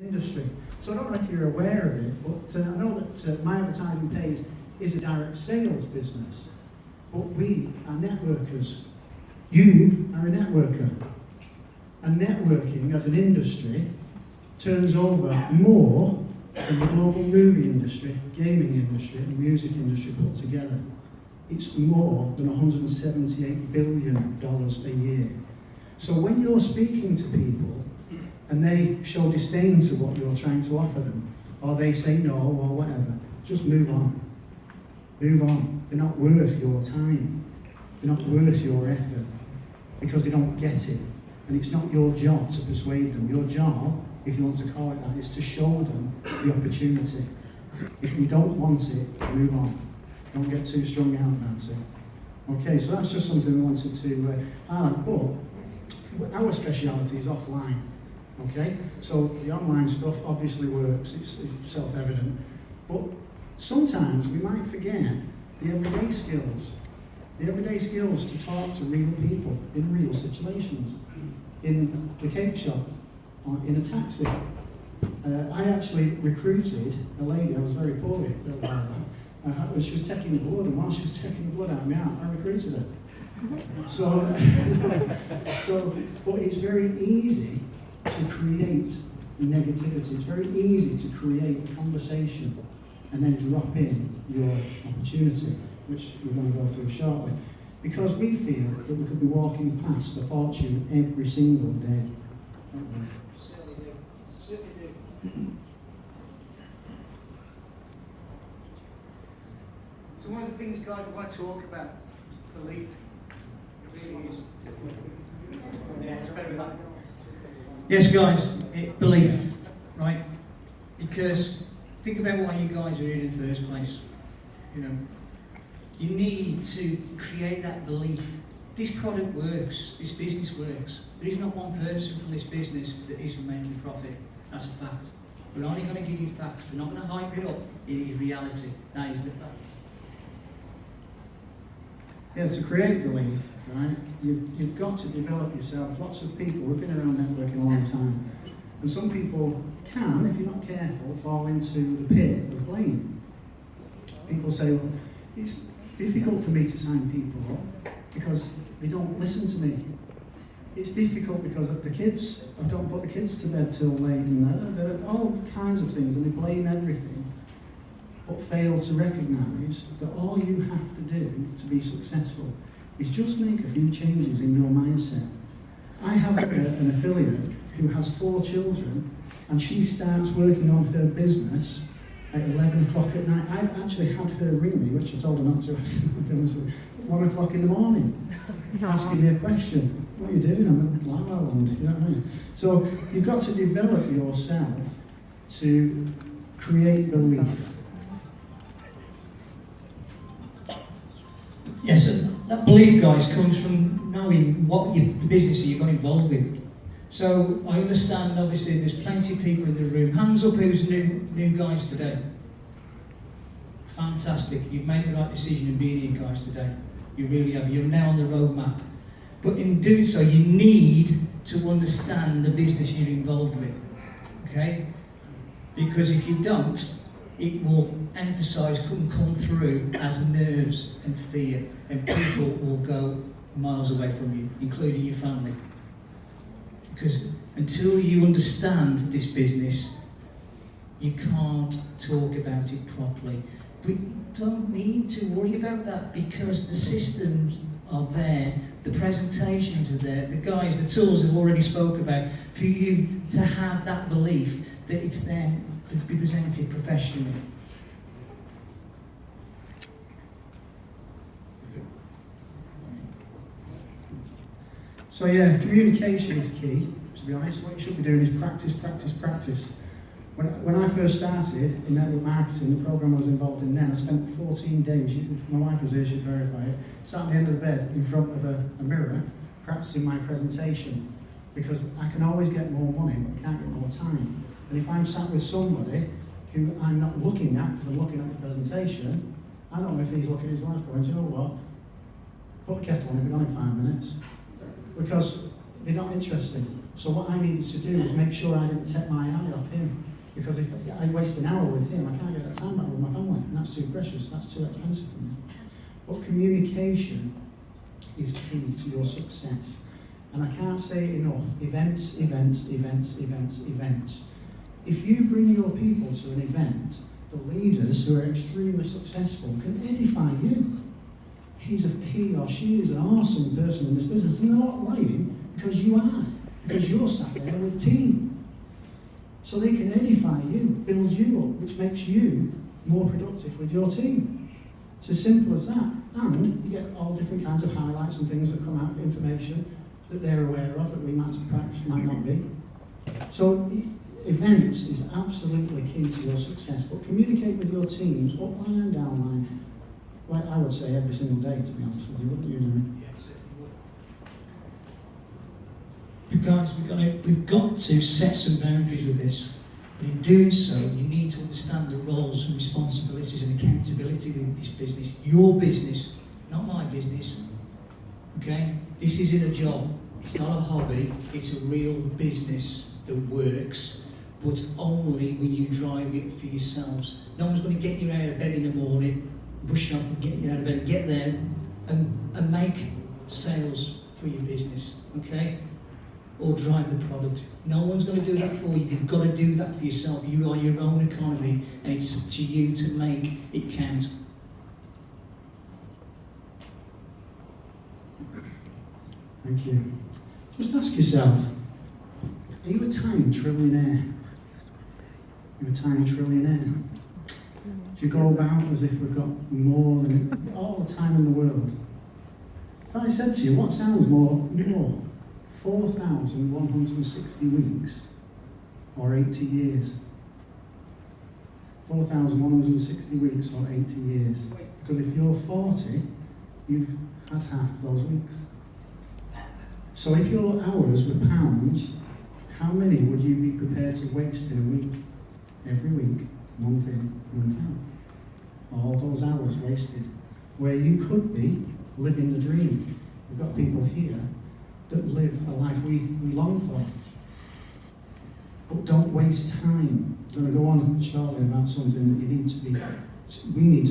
industry. So I don't know if you're aware of it, but I know that My Advertising Pays is a direct sales business. But we are networkers. You are a networker. And networking as an industry turns over more than the global movie industry, gaming industry, and music industry put together. It's more than $178 billion a year. So when you're speaking to people and they show disdain to what you're trying to offer them, or they say no, or whatever, just move on. Move on. They're not worth your time. They're not worth your effort, because they don't get it. And it's not your job to persuade them. Your job, if you want to call it that, is to show them the opportunity. If you don't want it, move on. Don't get too strung out about it. Okay, so that's just something we wanted to highlight. But our speciality is offline. Okay, so the online stuff obviously works, it's self-evident, but sometimes we might forget the everyday skills to talk to real people in real situations, in the cake shop, or in a taxi. I actually recruited a lady. I was very poorly a little while back. She was taking the blood, and while she was taking the blood out of my arm, I recruited her. So, but it's very easy to create negativity. It's very easy to create a conversation and then drop in your opportunity, which we're going to go through shortly, because we feel that we could be walking past a fortune every single day, don't we? So one of the things, guys, I want to talk about, belief. It really is. Yeah, it's better with that. Yes, guys, belief, right? Because think about why you guys are here in the first place. You know, you need to create that belief. This product works. This business works. There is not one person from this business that isn't making profit. That's a fact. We're only going to give you facts. We're not going to hype it up. It is reality. That is the fact. Yeah, to create belief, right, you've got to develop yourself. Lots of people, we've been around networking a long time, and some people can, if you're not careful, fall into the pit of blame. People say, well, it's difficult for me to sign people up because they don't listen to me. It's difficult because I don't put the kids to bed till late, and all kinds of things, and they blame everything, but fail to recognise that all you have to do to be successful is just make a few changes in your mindset. I have an affiliate who has 4 children, and she starts working on her business at 11 o'clock at night. I've actually had her ring me, which I told her not to, 1 o'clock in the morning, asking me a question. What are you doing? I'm in La La Land, you know what I mean? So you've got to develop yourself to create belief. Yes, that belief, guys, comes from knowing the business that you got involved with. So I understand, obviously, there's plenty of people in the room. Hands up who's new guys today. Fantastic. You've made the right decision in being here, guys, today. You really have. You're now on the roadmap. But in doing so, you need to understand the business you're involved with. Okay? Because if you don't, it will emphasise, come through as nerves and fear, and people will go miles away from you, including your family. Because until you understand this business, you can't talk about it properly. But you don't need to worry about that, because the systems are there, the presentations are there, the guys, the tools have already spoke about, for you to have that belief that it's there to be presented professionally. So yeah, communication is key, to be honest. What you should be doing is practice, practice, practice. When I first started in network marketing, the program I was involved in then, I spent 14 days, if my wife was here, she'd verify it, sat at the end of the bed in front of a mirror, practicing my presentation, because I can always get more money, but I can't get more time. And if I'm sat with somebody who I'm not looking at, because I'm looking at the presentation, I don't know if he's looking at his wife going, do you know what? Put the kettle on, it'll be on in 5 minutes. Because they're not interested. So what I needed to do was make sure I didn't take my eye off him. Because if I waste an hour with him, I can't get that time back with my family, and that's too precious, that's too expensive for me. But communication is key to your success. And I can't say it enough, events, events, events, events, events. If you bring your people to an event, the leaders who are extremely successful can edify you. He or she is an awesome person in this business, and they're not lying because you are, because you're sat there with team. So they can edify you, build you up, which makes you more productive with your team. It's as simple as that. And you get all different kinds of highlights and things that come out of information that they're aware of that we perhaps might not be. So events is absolutely key to your success, but communicate with your teams upline and downline. Well, I would say every single day, to be honest with you, wouldn't you, Derren? Guys, we've got to set some boundaries with this. But in doing so, you need to understand the roles and responsibilities and accountability within this business. Your business, not my business. Okay? This isn't a job. It's not a hobby. It's a real business that works, but only when you drive it for yourselves. No one's going to get you out of bed in the morning, brush you off and get you out of bed, get there and make sales for your business. Okay? Or drive the product. No one's going to do that for you. You've got to do that for yourself. You are your own economy, and it's up to you to make it count. Thank you. Just ask yourself, are you a time trillionaire? Are you a time trillionaire? Do you go about as if we've got more than all the time in the world? If I said to you, what sounds more 4,160 weeks or 80 years? 4,160 weeks or 80 years. Because if you're 40, you've had half of those weeks. So if your hours were pounds, how many would you be prepared to waste in a week? Every week, month in, month out. All those hours wasted. Where you could be living the dream. We've got people here that live a life we long for. But don't waste time. I'm going to go on shortly about something that we need to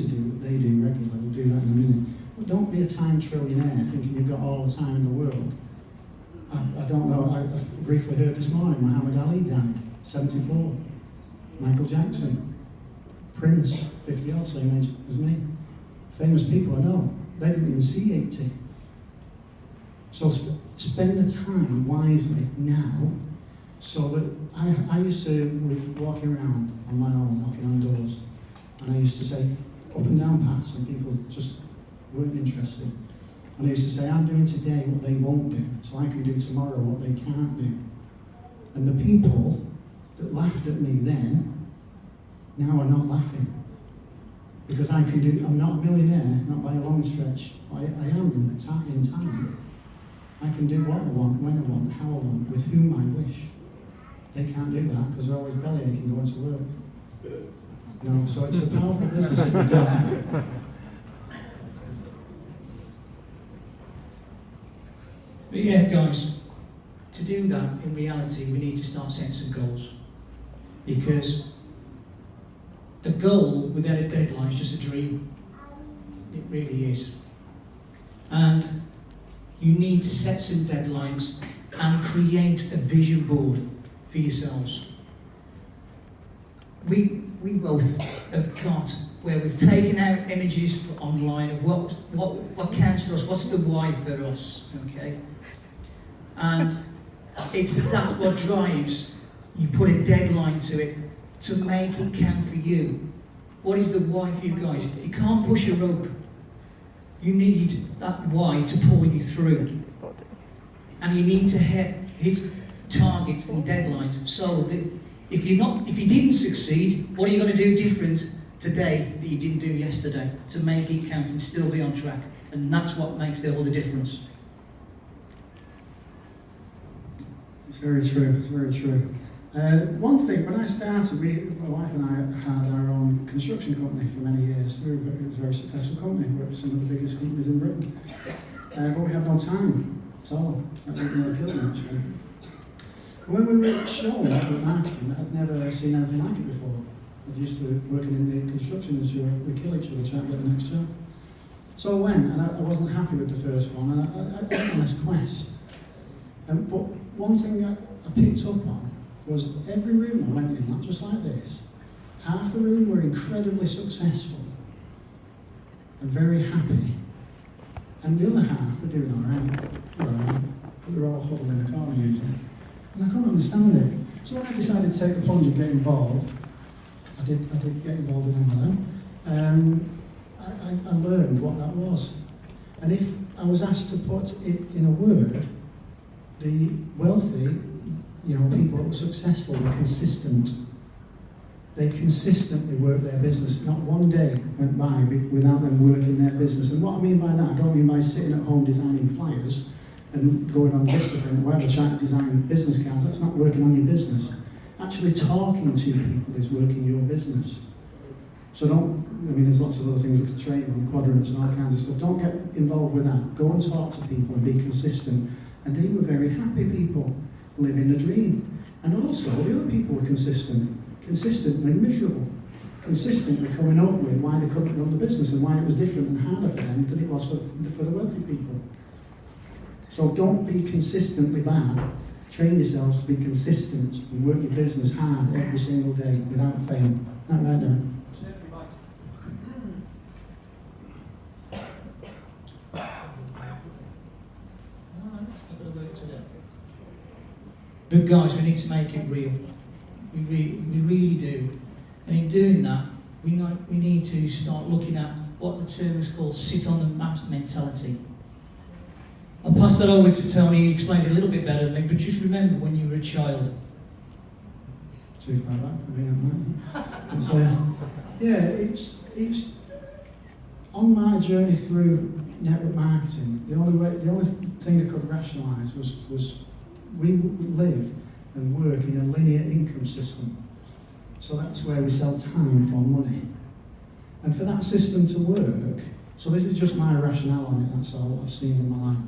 do, what they do regularly. We'll do that in a minute. But don't be a time trillionaire thinking you've got all the time in the world. I don't know, I briefly heard this morning, Muhammad Ali died, 74. Michael Jackson, Prince, 50 odd, same age as me. Famous people I know, they didn't even see 80. So spend the time wisely now, so that I used to be walking around on my own, knocking on doors, and I used to say up and down paths, and people just weren't interested. And I used to say, I'm doing today what they won't do, so I can do tomorrow what they can't do. And the people that laughed at me then, now are not laughing. Because I'm not a millionaire, not by a long stretch. I am in time. I can do what I want, when I want, how I want, with whom I wish. They can't do that because they're always bellyaching going to work. You know, so it's a powerful business that we've got. But yeah, guys, to do that, in reality, we need to start setting some goals. Because a goal without a deadline is just a dream. It really is. And you need to set some deadlines and create a vision board for yourselves. We both have got where we've taken out images for online of what counts for us, what's the why for us, okay? And that's what drives, you put a deadline to it to make it count for you. What is the why for you guys? You can't push a rope. You need that why to pull you through. And you need to hit targets and deadlines so that if you didn't succeed, what are you going to do different today that you didn't do yesterday to make it count and still be on track? And that's what makes all the difference. It's very true, it's very true. One thing, when I started, my wife and I had our own construction company for many years. It was a very successful company, worked for some of the biggest companies in Britain. But we had no time at all. That really killed me, actually. When we were shown network marketing, I'd never seen anything like it before. I'd used to working in the construction industry, we kill each other trying to get the next job. So I went, and I wasn't happy with the first one, and I went on this quest. But one thing I picked up on was every room I went in, not just like this, half the room were incredibly successful and very happy, and the other half were doing alright, but they were all huddled in a corner usually. And I couldn't understand it. So when I decided to take the plunge and get involved, I did get involved in MLM. I learned what that was. And if I was asked to put it in a word, the wealthy, people that were successful were consistent. They consistently worked their business. Not one day went by without them working their business. And what I mean by that, I don't mean by sitting at home designing flyers and going on Vistaprint or whatever, trying to design business cards. That's not working on your business. Actually talking to people is working your business. So there's lots of other things we could train on, quadrants and all kinds of stuff. Don't get involved with that. Go and talk to people and be consistent. And they were very happy people, living the dream. And also, the other people were consistently miserable, consistently coming up with why they couldn't run the business and why it was different and harder for them than it was for the wealthy people. So don't be consistently bad. Train yourselves to be consistent and work your business hard every single day without fail. Not right, Dan? But guys, we need to make it real. We really do. And in doing that, we need to start looking at what the term is called sit on the mat mentality. I'll pass that over to Tony. He explains it a little bit better than me, but just remember when you were a child. Too far back for me, it's on my journey through network marketing. The only thing I could rationalise was we live and work in a linear income system. So that's where we sell time for money. And for that system to work, so this is just my rationale on it, that's all I've seen in my life.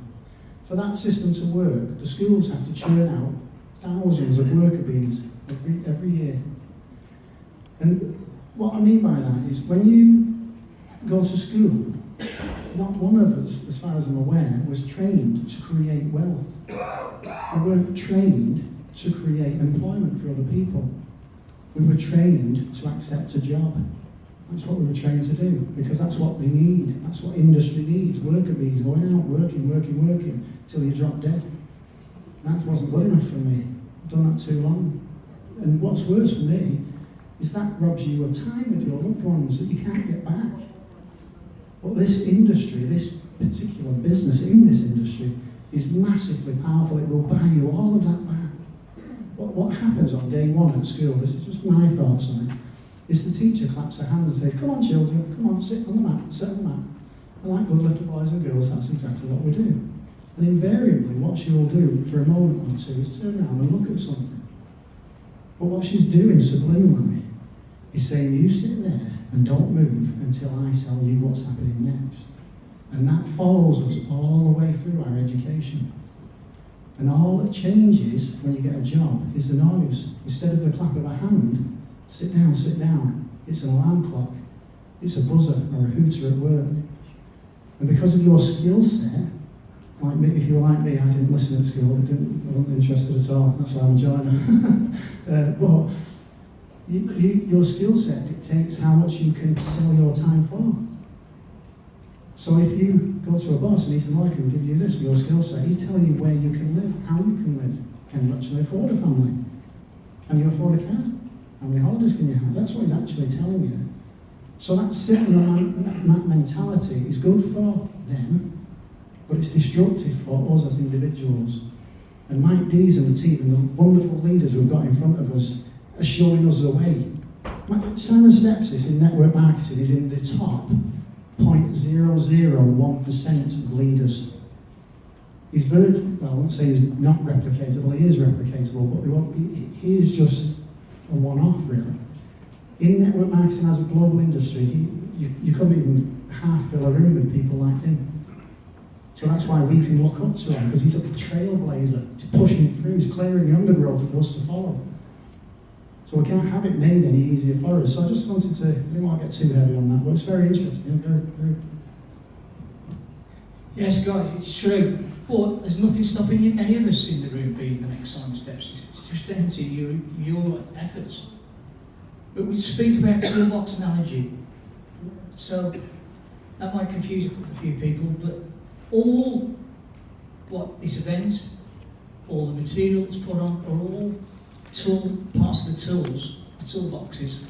For that system to work, the schools have to churn out thousands of worker bees every year. And what I mean by that is when you go to school, not one of us, as far as I'm aware, was trained to create wealth. We weren't trained to create employment for other people. We were trained to accept a job. That's what we were trained to do, because that's what they need. That's what industry needs. Worker bees going out, working, till you drop dead. That wasn't good enough for me. I've done that too long. And what's worse for me is that robs you of time with your loved ones that you can't get back. But this industry, this particular business in this industry, is massively powerful. It will buy you all of that back. What happens on day one at school, this is just my thoughts on it, is the teacher claps her hands and says, "Come on children, come on, sit on the mat, sit on the mat." And like good little boys and girls, that's exactly what we do. And invariably, what she will do for a moment or two is turn around and look at something. But what she's doing subliminally is saying, you sit there and don't move until I tell you what's happening next. And that follows us all the way through our education. And all that changes when you get a job is the noise. Instead of the clap of a hand, sit down. It's an alarm clock. It's a buzzer or a hooter at work. And because of your skill set, like me, if you were like me, I didn't listen at school, I wasn't interested at all, that's why I'm a joiner. But your skill set dictates how much you can sell your time for. So if you go to a boss and he says, "Well, I can give you this for your skill set," he's telling you where you can live, how you can live. Can you actually afford a family? Can you afford a car? How many holidays can you have? That's what he's actually telling you. So that sitting on that mentality is good for them, but it's destructive for us as individuals. And Mike Deese and the team and the wonderful leaders we've got in front of us are showing us the way. Simon Stepsis in network marketing is in the top 0.001% of leaders. He's I won't say he's not replicatable, he is replicatable, but he is just a one-off really. In network marketing as a global industry, you couldn't even half fill a room with people like him. So that's why we can look up to him, because he's a trailblazer. He's pushing through, he's clearing the undergrowth for us to follow. So we can't have it made any easier for us. So I just wanted to, I didn't want to get too heavy on that, but it's very interesting, very. Yes, guys, it's true. But there's nothing stopping you, any of us in the room being the next Simon Steps. It's just down to your efforts. But we speak about toolbox analogy. So that might confuse a few people, but all this event, all the material that's put on, are all parts of the tools, the toolboxes,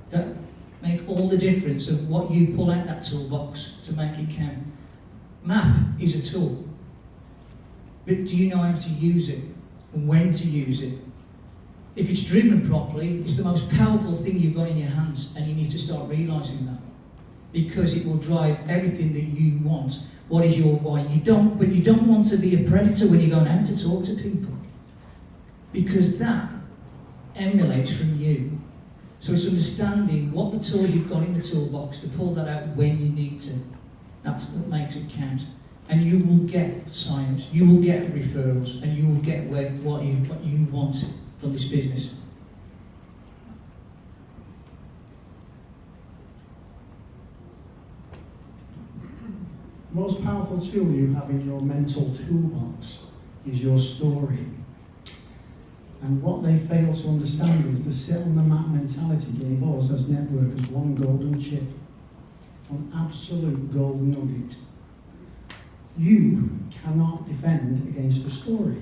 that make all the difference of what you pull out that toolbox to make it count. Map is a tool, but do you know how to use it and when to use it? If it's driven properly, it's the most powerful thing you've got in your hands, and you need to start realising that, because it will drive everything that you want. What is your why? You don't want to be a predator when you're going out to talk to people, because that emulates from you. So it's understanding what the tools you've got in the toolbox to pull that out when you need to. That's what makes it count. And you will get sign-ups, you will get referrals, and you will get what you want from this business. The most powerful tool you have in your mental toolbox is your story. And what they fail to understand is the sit on the mat mentality gave us as networkers one golden chip, one absolute gold nugget. You cannot defend against a story.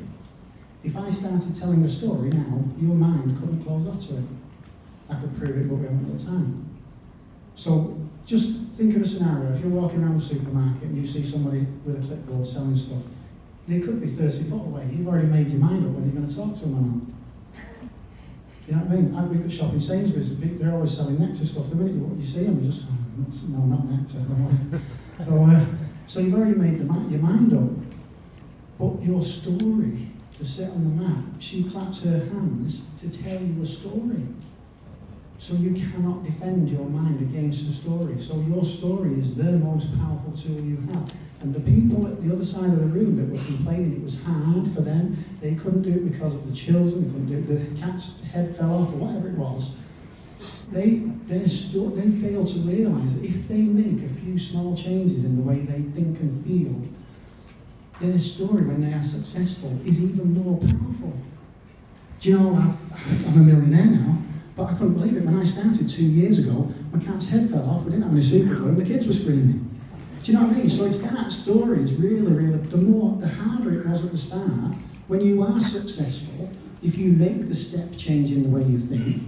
If I started telling a story now, your mind couldn't close off to it. I could prove it, but we haven't got the time. So just think of a scenario. If you're walking around the supermarket and you see somebody with a clipboard selling stuff, they could be 30 foot away. You've already made your mind up whether you're going to talk to them or not. You know what I mean? We could shop in Sainsbury's. They're always selling nectar stuff. The minute you see them, you just, no, not nectar, I don't want it. So you've already made your mind up. But your story, to sit on the mat, she clapped her hands to tell you a story. So you cannot defend your mind against the story. So your story is the most powerful tool you have. And the people at the other side of the room that were complaining it was hard for them, they couldn't do it because of the children, they couldn't do it, the cat's head fell off or whatever it was. They fail to realise that if they make a few small changes in the way they think and feel, their story when they are successful is even more powerful. Do you know, I'm a millionaire now, but I couldn't believe it. When I started 2 years ago, my cat's head fell off, we didn't have any super glue, and the kids were screaming. Do you know what I mean? So it's that story is really, the harder it was at the start, when you are successful, if you make the step change in the way you think,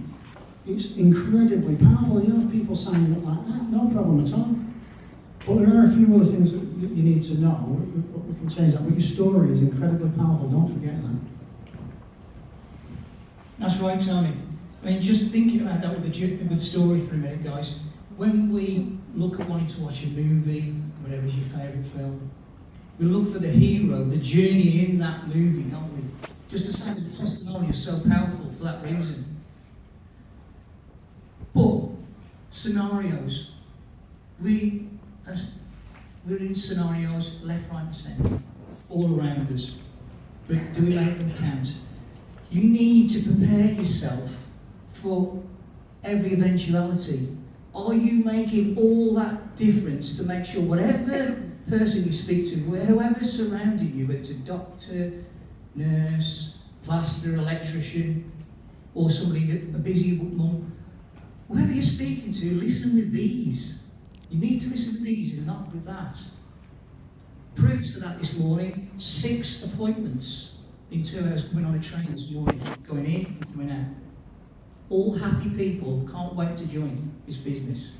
it's incredibly powerful. You have people signing up like that, no problem at all. But there are a few other things that you need to know, but we can change that. But your story is incredibly powerful, don't forget that. That's right, Tony. I mean, just thinking about that with the story for a minute, guys. When we look at wanting to watch a movie, whatever's your favourite film, we look for the hero, the journey in that movie, don't we? Just the same as the testimony is so powerful for that reason. But scenarios, we're in scenarios left, right, and centre, all around us. But do we make them count? You need to prepare yourself for every eventuality. Are you making all that difference to make sure whatever person you speak to, whoever's surrounding you, whether it's a doctor, nurse, plasterer, electrician, or somebody, a busy mum, whoever you're speaking to, listen with these. You need to listen with these and not with that. Proofs to that this morning, 6 appointments in 2 hours coming on a train this morning, going in and coming out. All happy people, can't wait to join this business.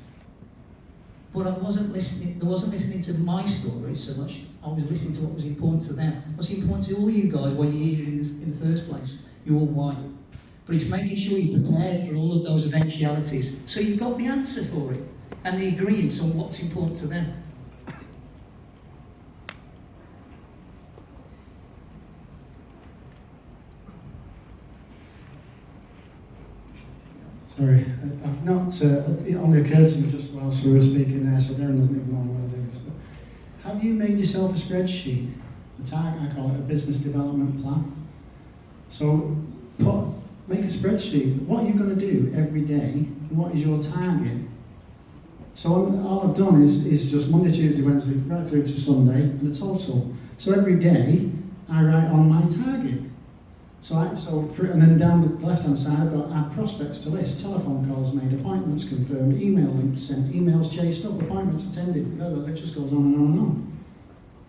But I wasn't listening to my story so much, I was listening to what was important to them. What's important to all you guys while you're here in the first place? You're all white. But it's making sure you're prepared for all of those eventualities, so you've got the answer for it, and the agreement on what's important to them. Sorry, I've not, it only occurred to me just whilst we were speaking there, so Derren doesn't even know I'm going to do this, but Have you made yourself a spreadsheet? A target, I call it a business development plan. So make a spreadsheet. What are you going to do every day? What is your target? So all I've done is just Monday, Tuesday, Wednesday, right through to Sunday, and a total. So every day, I write on my target. And then down the left-hand side, I've got add prospects to list, telephone calls made, appointments confirmed, email links sent, emails chased up, appointments attended. It just goes on and on and on.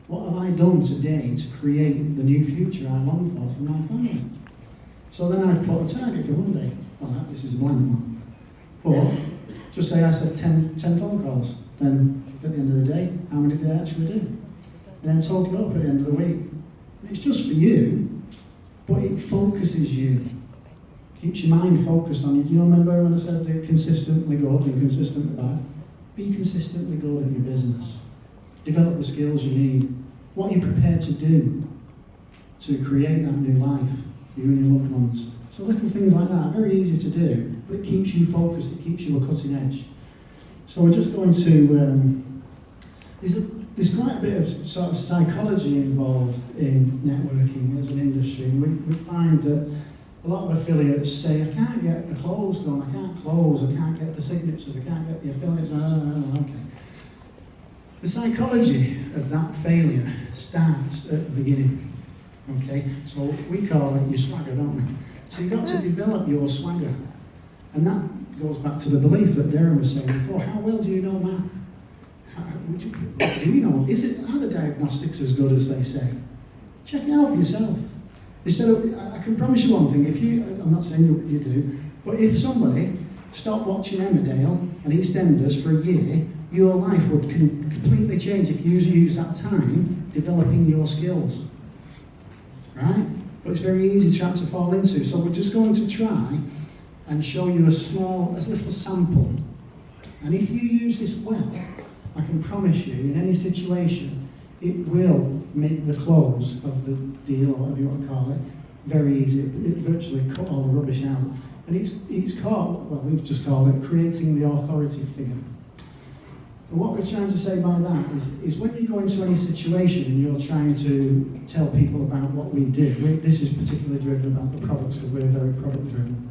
What have I done today to create the new future I long for my family? So then I've put a target for Monday. Well, this is a blank one. But just say I said 10 phone calls. Then at the end of the day, how many did I actually do? And then total it up at the end of the week. And it's just for you, but it focuses you. Keeps your mind focused on you. Do you remember when I said they're consistently good and consistently bad? Be consistently good at your business. Develop the skills you need. What are you prepared to do to create that new life for you and your loved ones? So little things like that are very easy to do, but it keeps you focused, it keeps you a cutting edge. So we're just going to, there's quite a bit of sort of psychology involved in networking as an industry. And we find that a lot of affiliates say, I can't get the close done, I can't close, I can't get the signatures, I can't get the affiliates, okay. The psychology of that failure starts at the beginning, okay? So we call it your swagger, don't we? So you've got to develop your swagger. And that goes back to the belief that Derren was saying before. How well do you know math? Do you know? Are the diagnostics as good as they say? Check it out for yourself. Instead of, I can promise you one thing, I'm not saying you do, but if somebody stopped watching Emmerdale and EastEnders for a year, your life would completely change if you use that time developing your skills. Right? But it's very easy trap to fall into. So we're just going to try and show you a little sample. And if you use this well, I can promise you, in any situation, it will make the close of the deal, or whatever you want to call it, very easy. It virtually cut all the rubbish out. And it's called, well, we've just called it creating the authority figure. And what we're trying to say by that is when you go into any situation and you're trying to tell people about what we do, this is particularly driven about the products because we're very product driven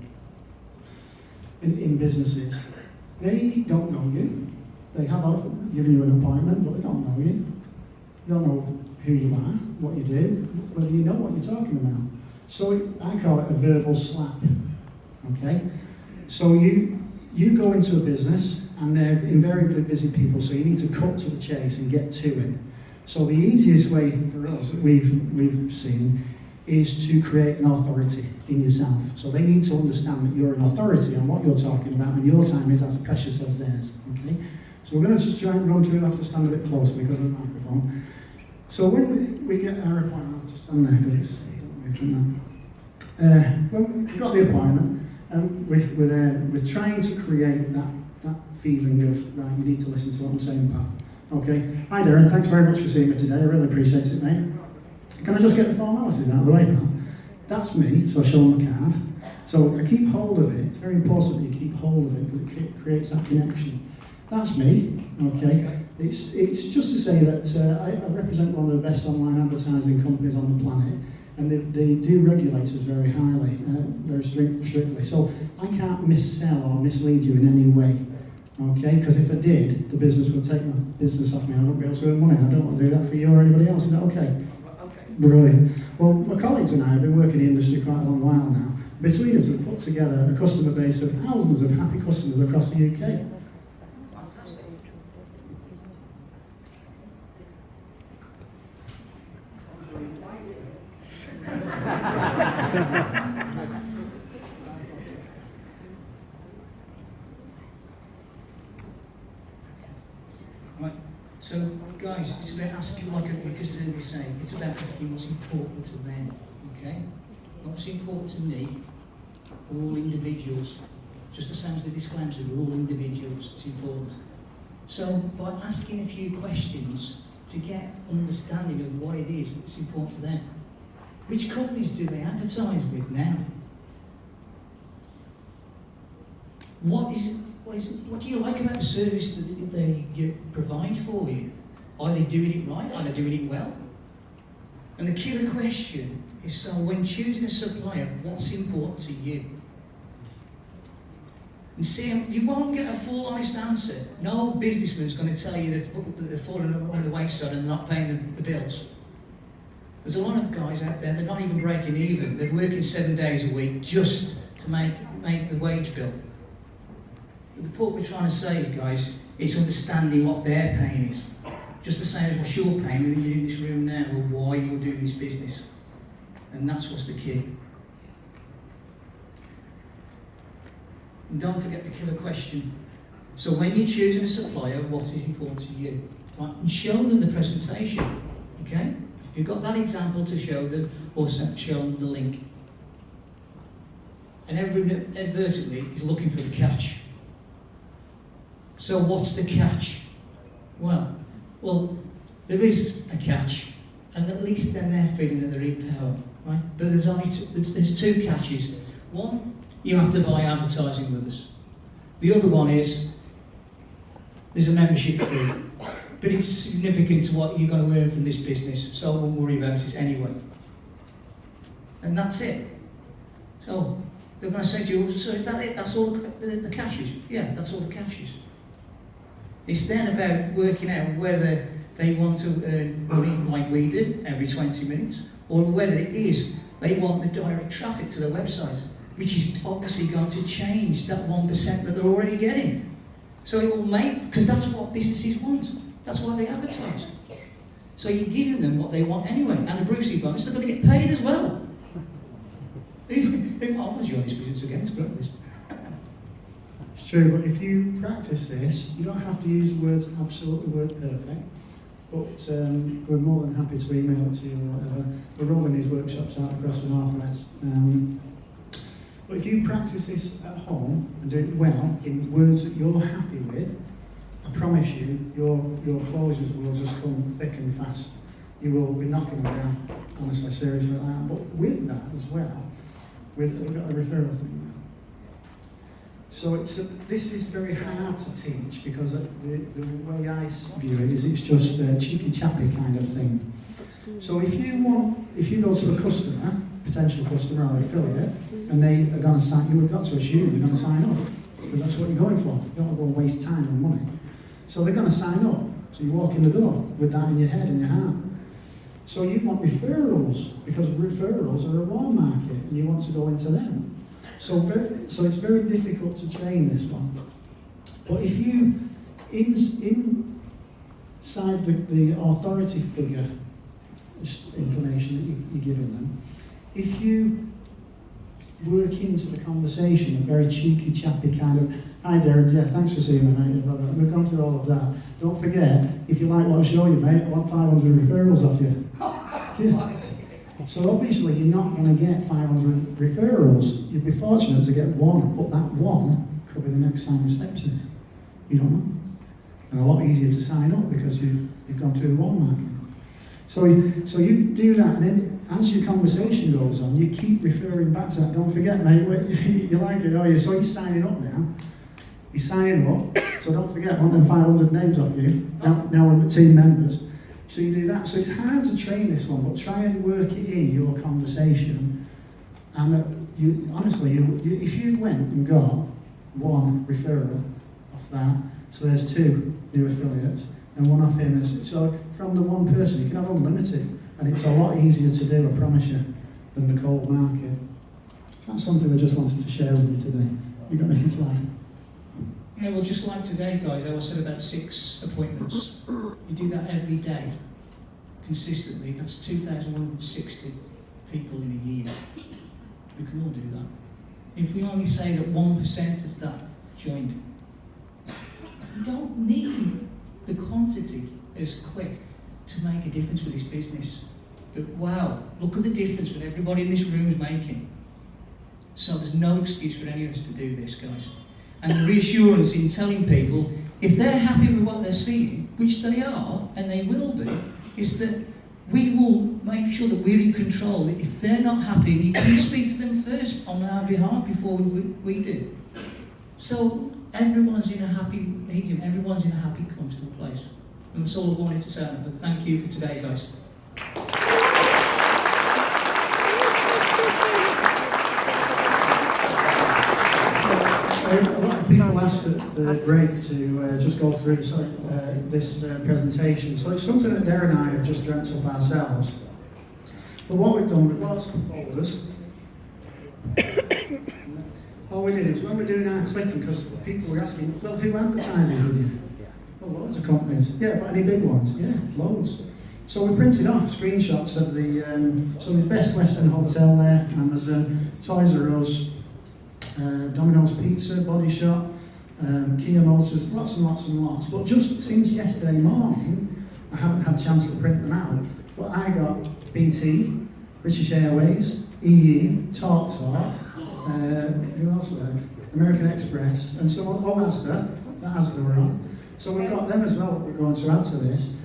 in businesses. They don't know you. They have given you an appointment, but they don't know you. They don't know who you are, what you do, whether you know what you're talking about. So I call it a verbal slap, okay? So you go into a business, and they're invariably busy people, so you need to cut to the chase and get to it. So the easiest way for us that we've seen is to create an authority in yourself. So they need to understand that you're an authority on what you're talking about, and your time is as precious as theirs. Okay? So we're going to just try and run through. You'll have to stand a bit closer because of the microphone. So when we get our appointment, I'll just stand there because it's away from that. When we've got the appointment, and we're trying to create that feeling of, right, you need to listen to what I'm saying, pal. Okay. Hi, Derren. Thanks very much for seeing me today. I really appreciate it, mate. Can I just get the formalities out of the way, pal? That's me, so I show them the card. So I keep hold of it. It's very important that you keep hold of it because it creates that connection. That's me, okay? It's just to say that I represent one of the best online advertising companies on the planet, and they do regulate us very highly, very strictly. So I can't missell or mislead you in any way, okay? Because if I did, the business would take my business off me and I wouldn't be able to earn money. And I don't want to do that for you or anybody else. Is that okay? Okay. Brilliant. Well, my colleagues and I have been working in the industry quite a long while now. Between us, we've put together a customer base of thousands of happy customers across the UK. Right, so guys, it's about asking, like you just heard me say, it's about asking what's important to them, okay? Not what's important to me, all individuals. Just the same as the disclaimer, we're all individuals, it's important. So by asking a few questions to get understanding of what it is that's important to them. Which companies do they advertise with now? What do you like about the service that they provide for you? Are they doing it right? Are they doing it well? And the killer question is, so when choosing a supplier, what's important to you? And see, you won't get a full honest answer. No businessman's going to tell you that they're falling on the wayside and not paying the bills. There's a lot of guys out there, they're not even breaking even. They're working 7 days a week just to make the wage bill. But the point we're trying to say, guys, is understanding what their pain is. Just the same as what you're paying when you're in this room now, or why you're doing this business. And that's what's the key. And don't forget the killer question. So when you're choosing a supplier, what is important to you? Right? And show them the presentation. Okay? If you've got that example to show them, or show them the link. And everyone advertently is looking for the catch. So what's the catch? Well, there is a catch, and at least then they're feeling that they're in power, right? But there's only there's two catches. One, you have to buy advertising with us. The other one is there's a membership fee, but it's significant to what you're going to earn from this business, so I won't worry about it anyway. And that's it. So they're going to say to you, so is that it? That's all the catch is? Yeah, that's all the catch is. It's then about working out whether they want to earn money like we do every 20 minutes, or whether it is they want the direct traffic to their website, which is obviously going to change that 1% that they're already getting. So it will make, because that's what businesses want. That's why they advertise. So you're giving them what they want anyway, and the Brucey bonus, they're going to get paid as well. I want to join this business again, it's great this. It's true, but if you practice this, you don't have to use the words absolutely word perfect, but we're more than happy to email it to you or whatever. We're rolling these workshops out across the Northwest. But if you practice this at home and do it well in words that you're happy with, I promise you, your closures will just come thick and fast. You will be knocking them down, honestly, seriously like that. But with that as well, we've got a referral thing now. So this is very hard to teach because the way I view it is it's just a cheeky chappy kind of thing. So if you go to a customer, potential customer or affiliate, and they are going to sign, you have got to assume they're going to sign up because that's what you're going for. You don't want to go and waste time and money. So they're going to sign up. So you walk in the door with that in your head and your heart. So you want referrals because referrals are a warm market and you want to go into them. So it's very difficult to train this one. But if you, inside the authority figure information that you're giving them, if you work into the conversation, a very cheeky, chappy kind of, hi Derren, yeah, thanks for seeing me, mate, blah, blah. We've gone through all of that. Don't forget, if you like what I show you, mate, I want 500 referrals off you. Yeah. So obviously you're not going to get 500 referrals. You'd be fortunate to get one, but that one could be the next Simon Stepsis. You don't know. And a lot easier to sign up because you've gone through the one market. So you do that, and then as your conversation goes on, you keep referring back to that. Don't forget, mate, you like it, are you? So he's signing up now. He's signing up, so don't forget, I want them 500 names off you. Now we're team members. So you do that. So it's hard to train this one, but try and work it in your conversation. And if you went and got one referral off that, so there's 2 new affiliates, and one off him. So from the one person, you can have unlimited, and it's a lot easier to do, I promise you, than the cold market. That's something I just wanted to share with you today. You got anything to add? Yeah, well, just like today, guys, I said about 6 appointments. You do that every day, consistently. That's 2,160 people in a year. We can all do that. If we only say that 1% of that joined, you don't need the quantity as quick to make a difference with this business. But wow, look at the difference that everybody in this room is making. So there's no excuse for any of us to do this, guys. And the reassurance in telling people, if they're happy with what they're seeing, which they are, and they will be, is that we will make sure that we're in control. That if they're not happy, you can speak to them first on our behalf before we do. So everyone's in a happy medium, everyone's in a happy, comfortable place. And that's all I wanted to say. But thank you for today, guys. A lot of people asked at the break to just go through this presentation. So it's something that Derren and I have just dreamt up ourselves. But what we've done, we've got some folders. All we did is when we're doing our clicking, because people were asking, well, who advertises with you? Well, loads of companies. Yeah, but any big ones? Yeah, loads. So we printed off screenshots of the, so there's Best Western Hotel there, Amazon, Toys R Us, Domino's Pizza, Body Shop, Kia Motors, lots and lots and lots. But just since yesterday morning, I haven't had a chance to print them out. But I got BT, British Airways, EE, Talk, who else was there? American Express, and some Asda, that Asda were on. So we've got them as well that we're going to add to this.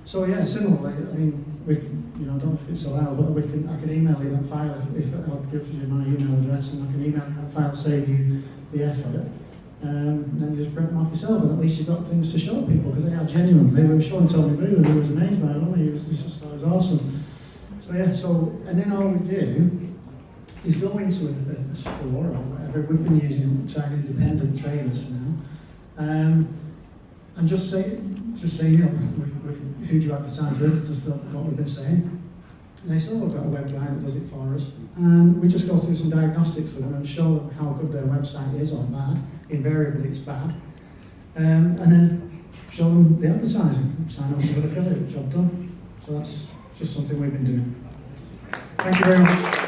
So yeah, similarly, I mean, we, you know, I don't know if it's allowed, but I can email you that file if I'll give you my email address, and I can email you that file, save you the effort. Then you just print them off yourself, and at least you've got things to show people, because they are genuine. They were showing Tony Boo, and he was amazed by it, wasn't he? He just thought it was awesome. So yeah, and then all we do is go into a store or whatever. We've been trying independent traders for now, and just say, you know, who do you advertise with? Just what we've been saying. And they say, oh, we've got a web guy that does it for us. And we just go through some diagnostics with them and show them how good their website is or bad. Invariably, it's bad. And then show them the advertising. Sign up as an affiliate, job done. So that's just something we've been doing. Thank you very much.